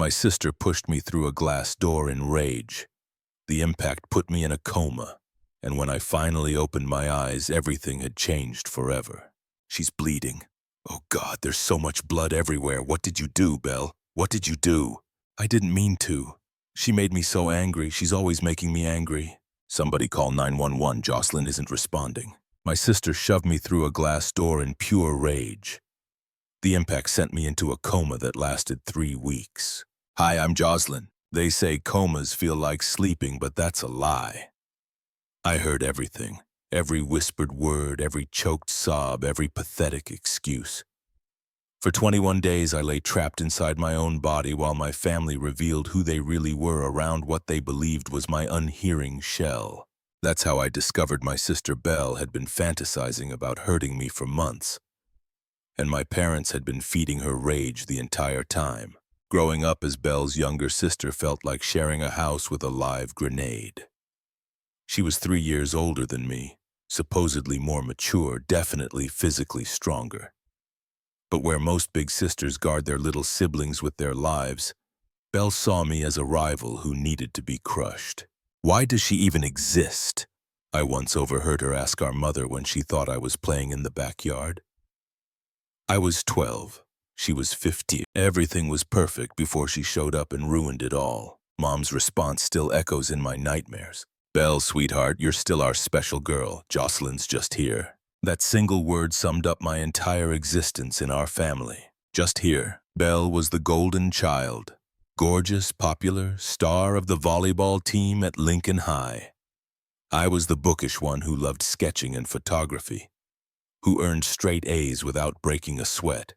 My sister pushed me through a glass door in rage. The impact put me in a coma, and when I finally opened my eyes, everything had changed forever. She's bleeding. Oh God, there's so much blood everywhere. What did you do, Belle? What did you do? I didn't mean to. She made me so angry. She's always making me angry. Somebody call 911. Jocelyn isn't responding. My sister shoved me through a glass door in pure rage. The impact sent me into a coma that lasted 3 weeks. Hi, I'm Jocelyn. They say comas feel like sleeping, but that's a lie. I heard everything. Every whispered word, every choked sob, every pathetic excuse. For 21 days, I lay trapped inside my own body while my family revealed who they really were around what they believed was my unhearing shell. That's how I discovered my sister Belle had been fantasizing about hurting me for months. And my parents had been feeding her rage the entire time. Growing up as Belle's younger sister felt like sharing a house with a live grenade. She was 3 years older than me, supposedly more mature, definitely physically stronger. But where most big sisters guard their little siblings with their lives, Belle saw me as a rival who needed to be crushed. Why does she even exist? I once overheard her ask our mother when she thought I was playing in the backyard. I was 12. She was 15. Everything was perfect before she showed up and ruined it all. Mom's response still echoes in my nightmares. Belle, sweetheart, you're still our special girl. Jocelyn's just here. That single word summed up my entire existence in our family. Just here. Belle was the golden child. Gorgeous, popular, star of the volleyball team at Lincoln High. I was the bookish one who loved sketching and photography, who earned straight A's without breaking a sweat,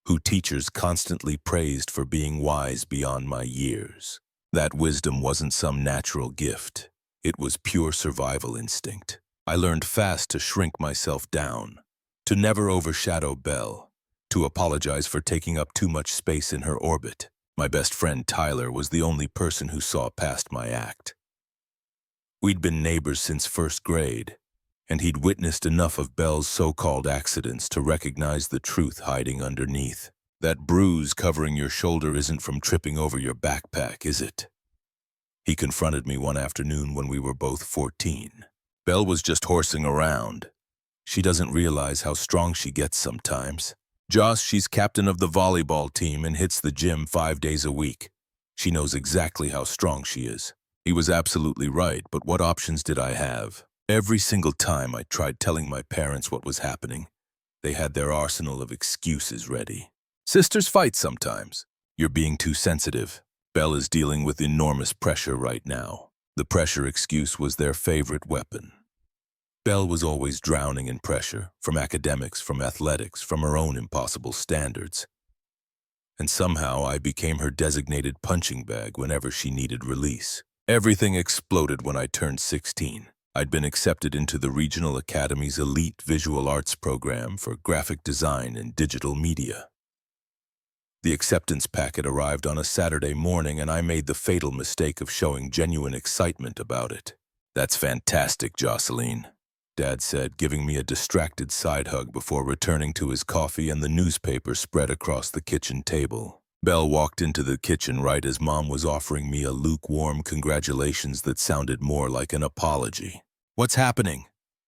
who teachers constantly praised for being wise beyond my years. That wisdom wasn't some natural gift. It was pure survival instinct. I learned fast to shrink myself down, to never overshadow Belle, to apologize for taking up too much space in her orbit. My best friend Tyler was the only person who saw past my act. We'd been neighbors since first grade, and he'd witnessed enough of Belle's so-called accidents to recognize the truth hiding underneath. That bruise covering your shoulder isn't from tripping over your backpack, is it? He confronted me one afternoon when we were both 14. Belle was just horsing around. She doesn't realize how strong she gets sometimes. Joss, she's captain of the volleyball team and hits the gym 5 days a week. She knows exactly how strong she is. He was absolutely right, but what options did I have? Every single time I tried telling my parents what was happening, they had their arsenal of excuses ready. Sisters fight sometimes. You're being too sensitive. Belle is dealing with enormous pressure right now. The pressure excuse was their favorite weapon. Belle was always drowning in pressure, from academics, from athletics, from her own impossible standards. And somehow I became her designated punching bag whenever she needed release. Everything exploded when I turned 16. I'd been accepted into the Regional Academy's elite visual arts program for graphic design and digital media. The acceptance packet arrived on a Saturday morning, and I made the fatal mistake of showing genuine excitement about it. That's fantastic, Jocelyn, Dad said, giving me a distracted side hug before returning to his coffee and the newspaper spread across the kitchen table. Belle walked into the kitchen right as Mom was offering me a lukewarm congratulations that sounded more like an apology. What's happening?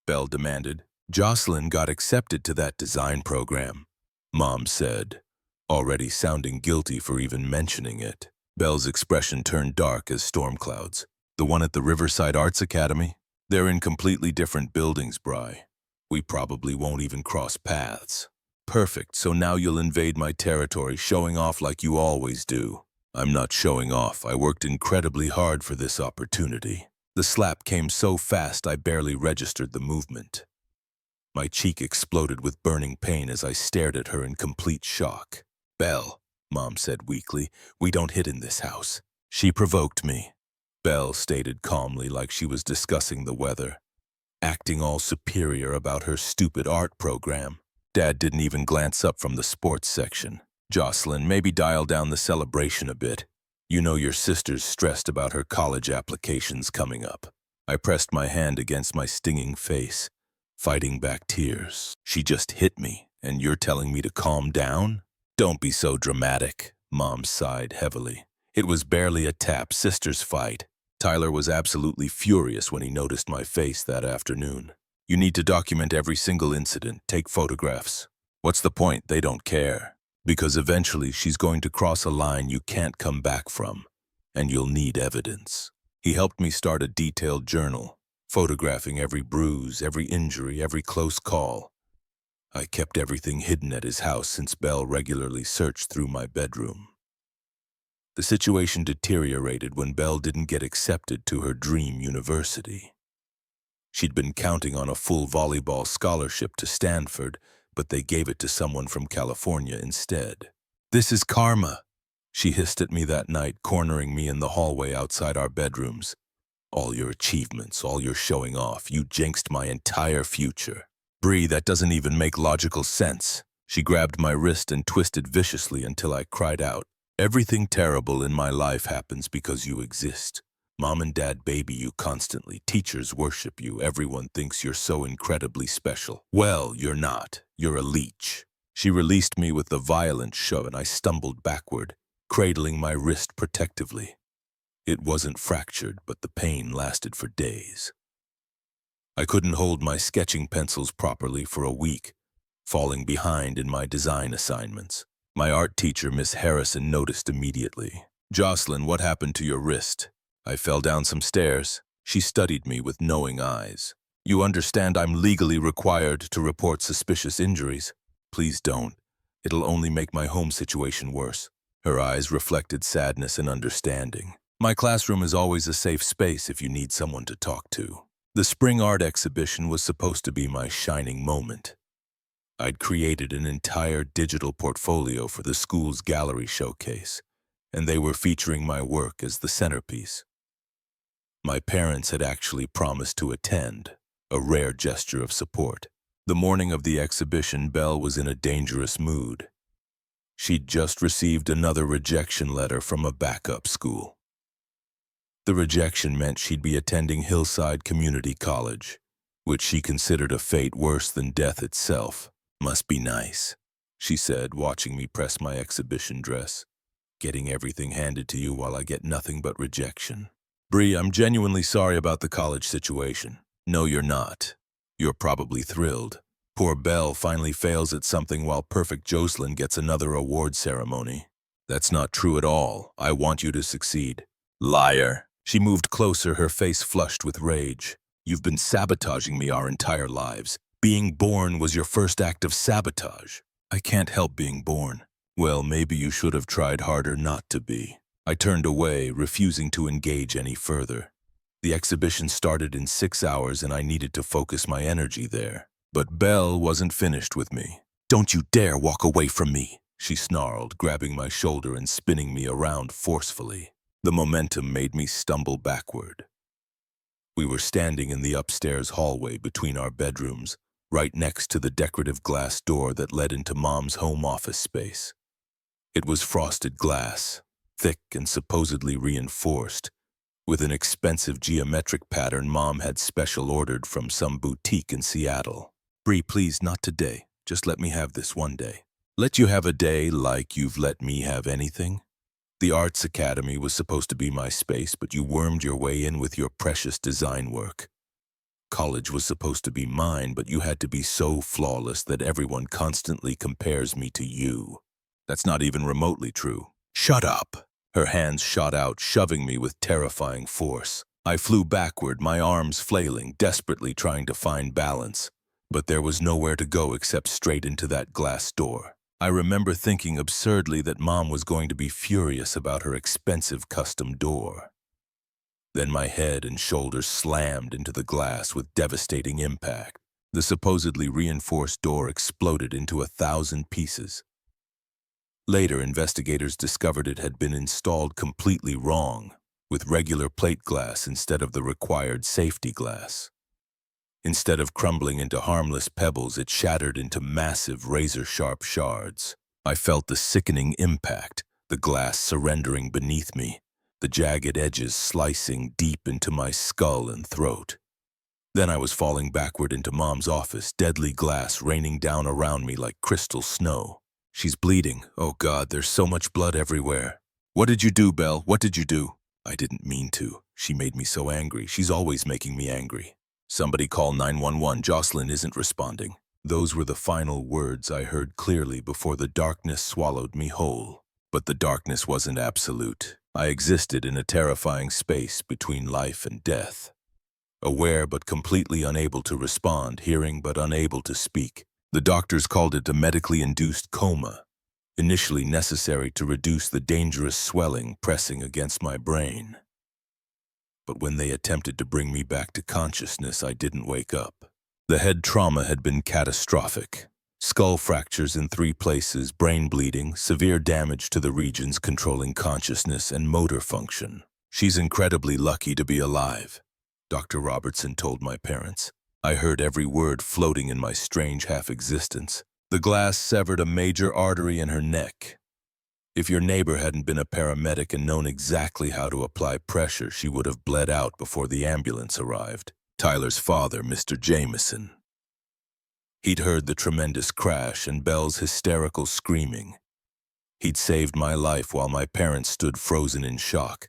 Belle demanded. Jocelyn got accepted to that design program, Mom said, already sounding guilty for even mentioning it. Belle's expression turned dark as storm clouds. The one at the Riverside Arts Academy? They're in completely different buildings, Bri. We probably won't even cross paths. Perfect, so now you'll invade my territory, showing off like you always do. I'm not showing off. I worked incredibly hard for this opportunity. The slap came so fast I barely registered the movement. My cheek exploded with burning pain as I stared at her in complete shock. Belle, Mom said weakly, we don't hit in this house. She provoked me, Belle stated calmly like she was discussing the weather, acting all superior about her stupid art program. Dad didn't even glance up from the sports section. Jocelyn, maybe dial down the celebration a bit. You know your sister's stressed about her college applications coming up. I pressed my hand against my stinging face, fighting back tears. She just hit me, and you're telling me to calm down? Don't be so dramatic, Mom sighed heavily. It was barely a tap sister's fight. Tyler was absolutely furious when he noticed my face that afternoon. You need to document every single incident, take photographs. What's the point? They don't care. Because eventually she's going to cross a line you can't come back from, and you'll need evidence. He helped me start a detailed journal, photographing every bruise, every injury, every close call. I kept everything hidden at his house since Belle regularly searched through my bedroom. The situation deteriorated when Belle didn't get accepted to her dream university. She'd been counting on a full volleyball scholarship to Stanford, but they gave it to someone from California instead. "This is karma," she hissed at me that night, cornering me in the hallway outside our bedrooms. "All your achievements, all your showing off, you jinxed my entire future. Bree, that doesn't even make logical sense." She grabbed my wrist and twisted viciously until I cried out, "Everything terrible in my life happens because you exist. Mom and Dad baby you constantly, teachers worship you, everyone thinks you're so incredibly special. Well, you're not. You're a leech." She released me with a violent shove and I stumbled backward, cradling my wrist protectively. It wasn't fractured, but the pain lasted for days. I couldn't hold my sketching pencils properly for a week, falling behind in my design assignments. My art teacher, Miss Harrison, noticed immediately. "Jocelyn, what happened to your wrist?" I fell down some stairs. She studied me with knowing eyes. "You understand I'm legally required to report suspicious injuries." "Please don't. It'll only make my home situation worse." Her eyes reflected sadness and understanding. "My classroom is always a safe space if you need someone to talk to." The spring art exhibition was supposed to be my shining moment. I'd created an entire digital portfolio for the school's gallery showcase, and they were featuring my work as the centerpiece. My parents had actually promised to attend, a rare gesture of support. The morning of the exhibition, Belle was in a dangerous mood. She'd just received another rejection letter from a backup school. The rejection meant she'd be attending Hillside Community College, which she considered a fate worse than death itself. "Must be nice," she said, watching me press my exhibition dress. "Getting everything handed to you while I get nothing but rejection." "Bree, I'm genuinely sorry about the college situation." "No, you're not. You're probably thrilled. Poor Belle finally fails at something while perfect Jocelyn gets another award ceremony." "That's not true at all. I want you to succeed." "Liar." She moved closer, her face flushed with rage. "You've been sabotaging me our entire lives. Being born was your first act of sabotage." "I can't help being born." "Well, maybe you should have tried harder not to be." I turned away, refusing to engage any further. The exhibition started in 6 hours and I needed to focus my energy there. But Belle wasn't finished with me. "Don't you dare walk away from me," she snarled, grabbing my shoulder and spinning me around forcefully. The momentum made me stumble backward. We were standing in the upstairs hallway between our bedrooms, right next to the decorative glass door that led into Mom's home office space. It was frosted glass, thick and supposedly reinforced, with an expensive geometric pattern Mom had special ordered from some boutique in Seattle. "Bree, please, not today. Just let me have this one day." "Let you have a day like you've let me have anything?" The Arts Academy was supposed to be my space, but you wormed your way in with your precious design work. College was supposed to be mine, but you had to be so flawless that everyone constantly compares me to you. That's not even remotely true. "Shut up." Her hands shot out, shoving me with terrifying force. I flew backward, my arms flailing, desperately trying to find balance. But there was nowhere to go except straight into that glass door. I remember thinking absurdly that Mom was going to be furious about her expensive custom door. Then my head and shoulders slammed into the glass with devastating impact. The supposedly reinforced door exploded into 1,000 pieces. Later, investigators discovered it had been installed completely wrong, with regular plate glass instead of the required safety glass. Instead of crumbling into harmless pebbles, it shattered into massive razor-sharp shards. I felt the sickening impact, the glass surrendering beneath me, the jagged edges slicing deep into my skull and throat. Then I was falling backward into Mom's office, deadly glass raining down around me like crystal snow. "She's bleeding. Oh God, there's so much blood everywhere." What did you do, Belle? What did you do? I didn't mean to. She made me so angry. She's always making me angry. Somebody call 911. Jocelyn isn't responding. Those were the final words I heard clearly before the darkness swallowed me whole. But the darkness wasn't absolute. I existed in a terrifying space between life and death. Aware but completely unable to respond, hearing but unable to speak. The doctors called it a medically induced coma, initially necessary to reduce the dangerous swelling pressing against my brain. But when they attempted to bring me back to consciousness, I didn't wake up. The head trauma had been catastrophic. Skull fractures in 3 places, brain bleeding, severe damage to the regions controlling consciousness and motor function. She's incredibly lucky to be alive, Dr. Robertson told my parents. I heard every word floating in my strange half-existence. The glass severed a major artery in her neck. If your neighbor hadn't been a paramedic and known exactly how to apply pressure, she would have bled out before the ambulance arrived. Tyler's father, Mr. Jameson. He'd heard the tremendous crash and Belle's hysterical screaming. He'd saved my life while my parents stood frozen in shock,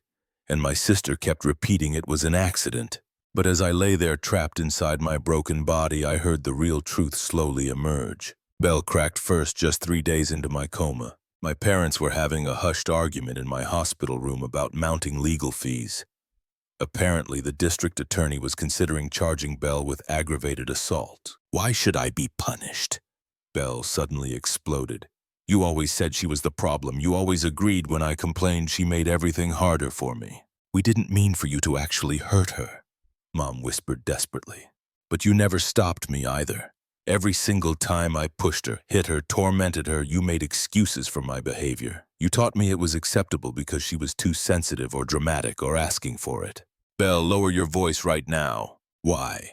and my sister kept repeating it was an accident. But as I lay there trapped inside my broken body, I heard the real truth slowly emerge. Belle cracked first just 3 days into my coma. My parents were having a hushed argument in my hospital room about mounting legal fees. Apparently, the district attorney was considering charging Belle with aggravated assault. Why should I be punished? Belle suddenly exploded. You always said she was the problem. You always agreed when I complained she made everything harder for me. We didn't mean for you to actually hurt her, Mom whispered desperately. But you never stopped me either. Every single time I pushed her, hit her, tormented her, you made excuses for my behavior. You taught me it was acceptable because she was too sensitive or dramatic or asking for it. Belle, lower your voice right now. Why?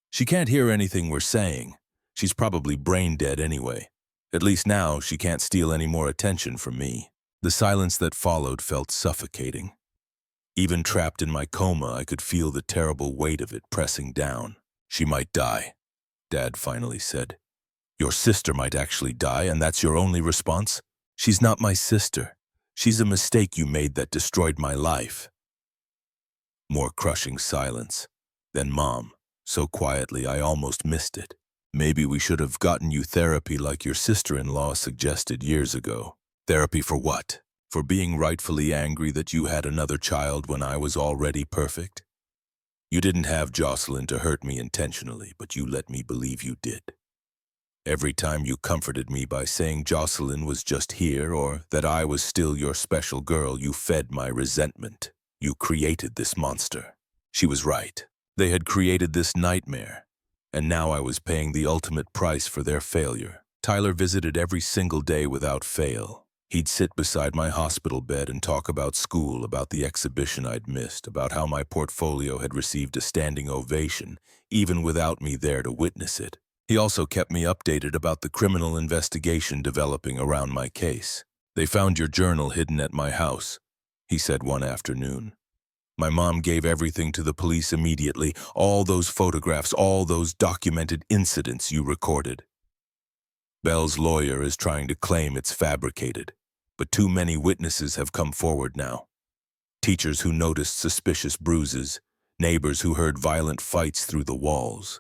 She can't hear anything we're saying. She's probably brain dead anyway. At least now she can't steal any more attention from me. The silence that followed felt suffocating. Even trapped in my coma, I could feel the terrible weight of it pressing down. She might die, Dad finally said. Your sister might actually die, and that's your only response? She's not my sister. She's a mistake you made that destroyed my life. More crushing silence. Then Mom, so quietly I almost missed it. Maybe we should have gotten you therapy like your sister-in-law suggested years ago. Therapy for what? For being rightfully angry that you had another child when I was already perfect? You didn't have Jocelyn to hurt me intentionally, but you let me believe you did. Every time you comforted me by saying Jocelyn was just here or that I was still your special girl, you fed my resentment. You created this monster. She was right. They had created this nightmare, and now I was paying the ultimate price for their failure. Tyler visited every single day without fail. He'd sit beside my hospital bed and talk about school, about the exhibition I'd missed, about how my portfolio had received a standing ovation, even without me there to witness it. He also kept me updated about the criminal investigation developing around my case. They found your journal hidden at my house, he said one afternoon. My mom gave everything to the police immediately, all those photographs, all those documented incidents you recorded. Belle's lawyer is trying to claim it's fabricated, but too many witnesses have come forward now. Teachers who noticed suspicious bruises, neighbors who heard violent fights through the walls.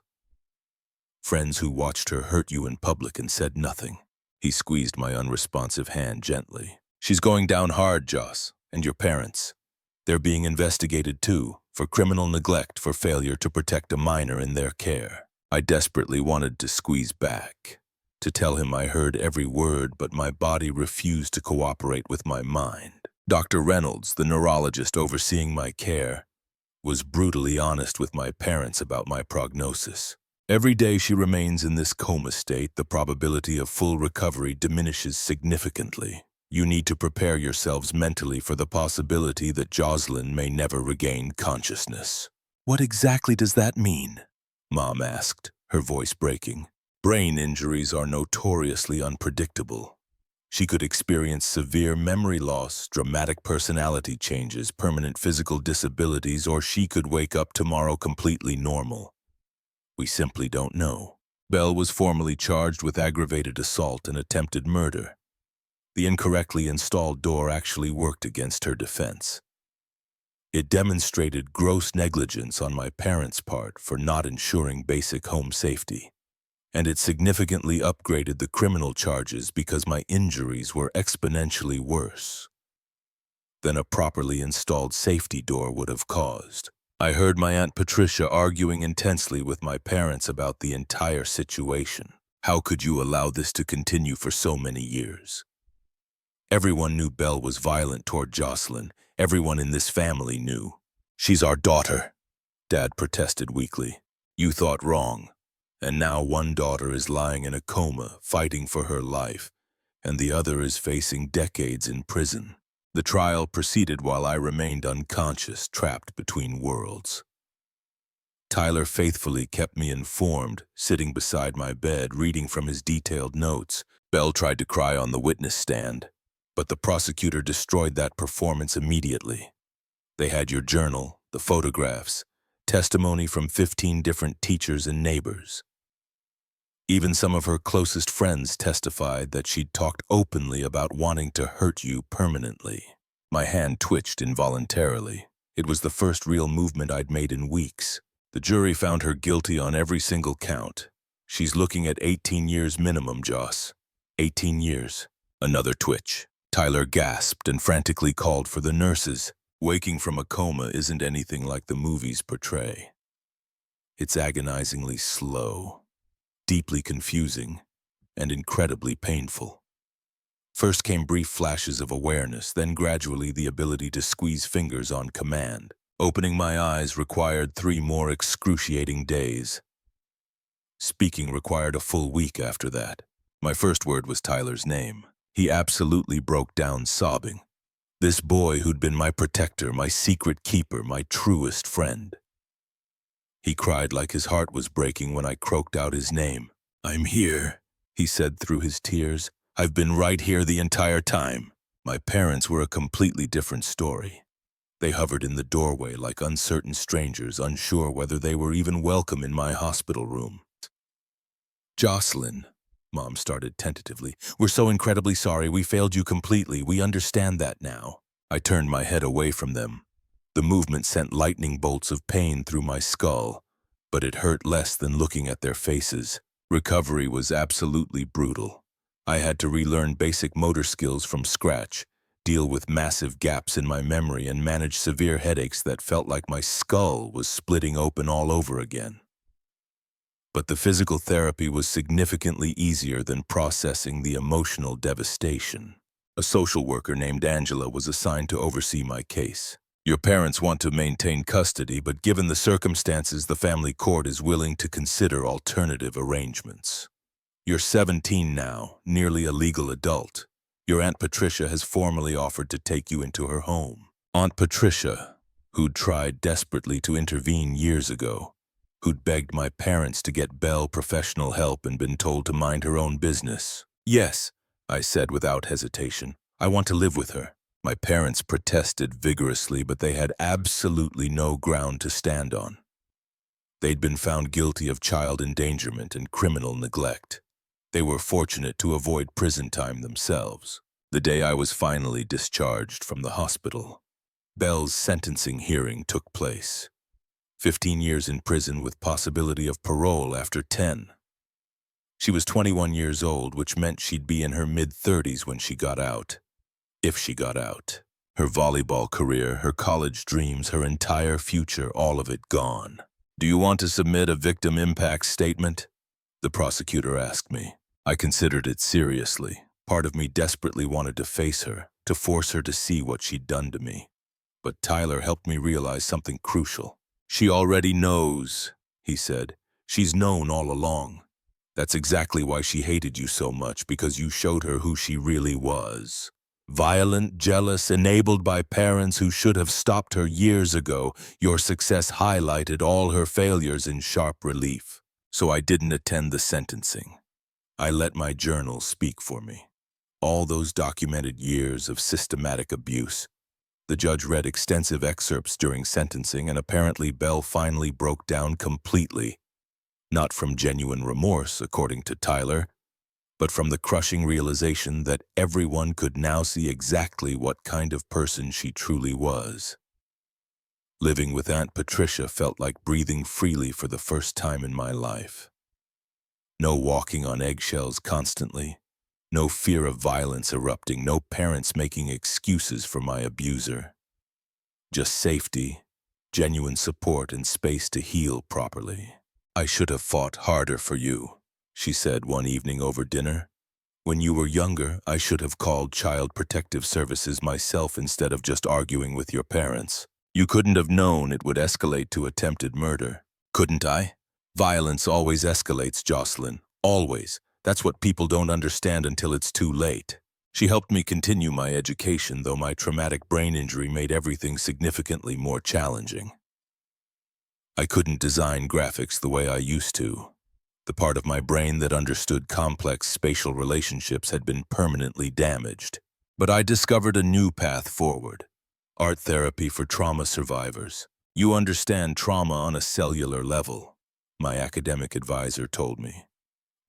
Friends who watched her hurt you in public and said nothing. He squeezed my unresponsive hand gently. She's going down hard, Joss, and your parents. They're being investigated too, for criminal neglect for failure to protect a minor in their care. I desperately wanted to squeeze back, to tell him I heard every word, but my body refused to cooperate with my mind. Dr. Reynolds, the neurologist overseeing my care, was brutally honest with my parents about my prognosis. Every day she remains in this coma state, the probability of full recovery diminishes significantly. You need to prepare yourselves mentally for the possibility that Jocelyn may never regain consciousness. What exactly does that mean? Mom asked, her voice breaking. Brain injuries are notoriously unpredictable. She could experience severe memory loss, dramatic personality changes, permanent physical disabilities, or she could wake up tomorrow completely normal. We simply don't know. Belle was formally charged with aggravated assault and attempted murder. The incorrectly installed door actually worked against her defense. It demonstrated gross negligence on my parents' part for not ensuring basic home safety, and it significantly upgraded the criminal charges because my injuries were exponentially worse than a properly installed safety door would have caused. I heard my Aunt Patricia arguing intensely with my parents about the entire situation. How could you allow this to continue for so many years? Everyone knew Belle was violent toward Jocelyn. Everyone in this family knew. She's our daughter, Dad protested weakly. You thought wrong. And now one daughter is lying in a coma, fighting for her life, and the other is facing decades in prison. The trial proceeded while I remained unconscious, trapped between worlds. Tyler faithfully kept me informed, sitting beside my bed, reading from his detailed notes. Belle tried to cry on the witness stand, but the prosecutor destroyed that performance immediately. They had your journal, the photographs, testimony from 15 different teachers and neighbors. Even some of her closest friends testified that she'd talked openly about wanting to hurt you permanently. My hand twitched involuntarily. It was the first real movement I'd made in weeks. The jury found her guilty on every single count. She's looking at 18 years minimum, Joss. 18 years. Another twitch. Tyler gasped and frantically called for the nurses. Waking from a coma isn't anything like the movies portray. It's agonizingly slow, deeply confusing, and incredibly painful. First came brief flashes of awareness, then gradually the ability to squeeze fingers on command. Opening my eyes required 3 more excruciating days. Speaking required a full week after that. My first word was Tyler's name. He absolutely broke down sobbing. This boy who'd been my protector, my secret keeper, my truest friend. He cried like his heart was breaking when I croaked out his name. I'm here, he said through his tears. I've been right here the entire time. My parents were a completely different story. They hovered in the doorway like uncertain strangers, unsure whether they were even welcome in my hospital room. Jocelyn, Mom started tentatively. We're so incredibly sorry. We failed you completely. We understand that now. I turned my head away from them. The movement sent lightning bolts of pain through my skull, but it hurt less than looking at their faces. Recovery was absolutely brutal. I had to relearn basic motor skills from scratch, deal with massive gaps in my memory, and manage severe headaches that felt like my skull was splitting open all over again. But the physical therapy was significantly easier than processing the emotional devastation. A social worker named Angela was assigned to oversee my case. Your parents want to maintain custody, but given the circumstances, the family court is willing to consider alternative arrangements. You're 17 now, nearly a legal adult. Your Aunt Patricia has formally offered to take you into her home. Aunt Patricia, who'd tried desperately to intervene years ago, who'd begged my parents to get Belle professional help and been told to mind her own business. Yes, I said without hesitation. I want to live with her. My parents protested vigorously, but they had absolutely no ground to stand on. They'd been found guilty of child endangerment and criminal neglect. They were fortunate to avoid prison time themselves. The day I was finally discharged from the hospital, Belle's sentencing hearing took place. 15 years in prison with possibility of parole after 10. She was 21 years old, which meant she'd be in her mid-30s when she got out. If she got out. Her volleyball career, her college dreams, her entire future, all of it gone. Do you want to submit a victim impact statement? The prosecutor asked me. I considered it seriously. Part of me desperately wanted to face her, to force her to see what she'd done to me. But Tyler helped me realize something crucial. She already knows, he said. She's known all along. That's exactly why she hated you so much, because you showed her who she really was. Violent, jealous, enabled by parents who should have stopped her years ago, your success highlighted all her failures in sharp relief. So I didn't attend the sentencing. I let my journal speak for me. All those documented years of systematic abuse. The judge read extensive excerpts during sentencing, and apparently Belle finally broke down completely. Not from genuine remorse, according to Tyler, but from the crushing realization that everyone could now see exactly what kind of person she truly was. Living with Aunt Patricia felt like breathing freely for the first time in my life. No walking on eggshells constantly, no fear of violence erupting, no parents making excuses for my abuser. Just safety, genuine support, and space to heal properly. "I should have fought harder for you," she said one evening over dinner. "When you were younger, I should have called Child Protective Services myself instead of just arguing with your parents. You couldn't have known it would escalate to attempted murder. Couldn't I? Violence always escalates, Jocelyn. Always. That's what people don't understand until it's too late." She helped me continue my education, though my traumatic brain injury made everything significantly more challenging. I couldn't design graphics the way I used to. The part of my brain that understood complex spatial relationships had been permanently damaged. But I discovered a new path forward. Art therapy for trauma survivors. "You understand trauma on a cellular level," my academic advisor told me.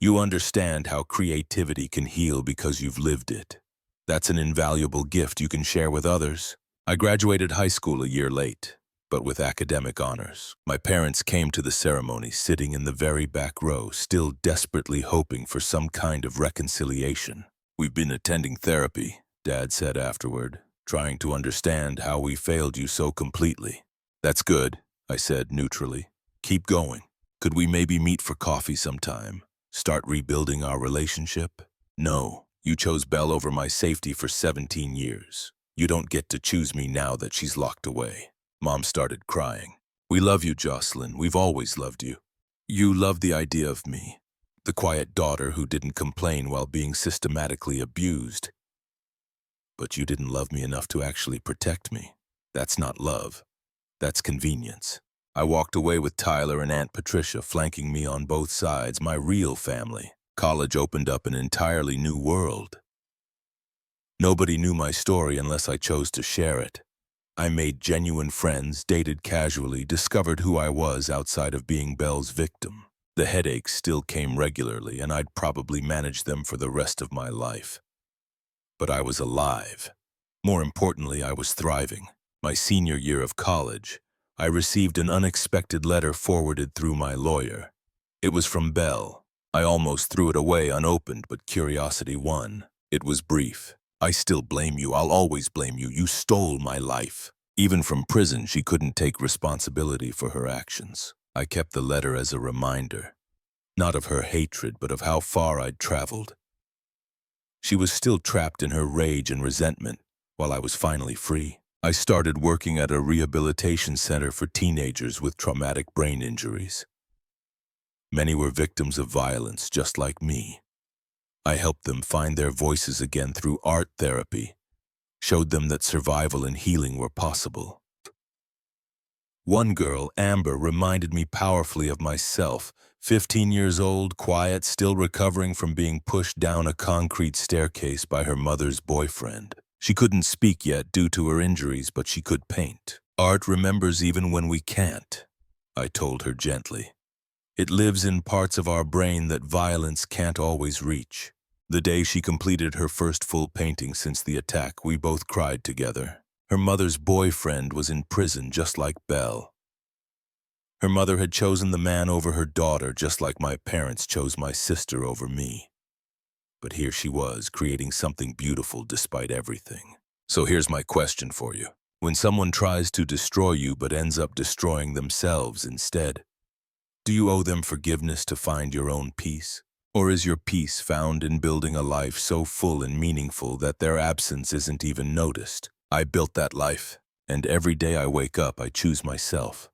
"You understand how creativity can heal because you've lived it. That's an invaluable gift you can share with others." I graduated high school a year late, but with academic honors. My parents came to the ceremony sitting in the very back row, still desperately hoping for some kind of reconciliation. "We've been attending therapy," Dad said afterward, "trying to understand how we failed you so completely." "That's good," I said neutrally. "Keep going. Could we maybe meet for coffee sometime? Start rebuilding our relationship?" "No, you chose Belle over my safety for 17 years. You don't get to choose me now that she's locked away." Mom started crying. "We love you, Jocelyn. We've always loved you. You love the idea of me, the quiet daughter who didn't complain while being systematically abused. But you didn't love me enough to actually protect me. That's not love. That's convenience." I walked away with Tyler and Aunt Patricia flanking me on both sides, my real family. College opened up an entirely new world. Nobody knew my story unless I chose to share it. I made genuine friends, dated casually, discovered who I was outside of being Belle's victim. The headaches still came regularly, and I'd probably manage them for the rest of my life. But I was alive. More importantly, I was thriving. My senior year of college, I received an unexpected letter forwarded through my lawyer. It was from Belle. I almost threw it away unopened, but curiosity won. It was brief. "I still blame you. I'll always blame you. You stole my life." Even from prison, she couldn't take responsibility for her actions. I kept the letter as a reminder, not of her hatred, but of how far I'd traveled. She was still trapped in her rage and resentment, while I was finally free. I started working at a rehabilitation center for teenagers with traumatic brain injuries. Many were victims of violence, just like me. I helped them find their voices again through art therapy, showed them that survival and healing were possible. One girl, Amber, reminded me powerfully of myself, 15 years old, quiet, still recovering from being pushed down a concrete staircase by her mother's boyfriend. She couldn't speak yet due to her injuries, but she could paint. "Art remembers even when we can't," I told her gently. "It lives in parts of our brain that violence can't always reach." The day she completed her first full painting since the attack, we both cried together. Her mother's boyfriend was in prison just like Belle. Her mother had chosen the man over her daughter just like my parents chose my sister over me. But here she was, creating something beautiful despite everything. So here's my question for you. When someone tries to destroy you but ends up destroying themselves instead, do you owe them forgiveness to find your own peace? Or is your peace found in building a life so full and meaningful that their absence isn't even noticed? I built that life, and every day I wake up, I choose myself.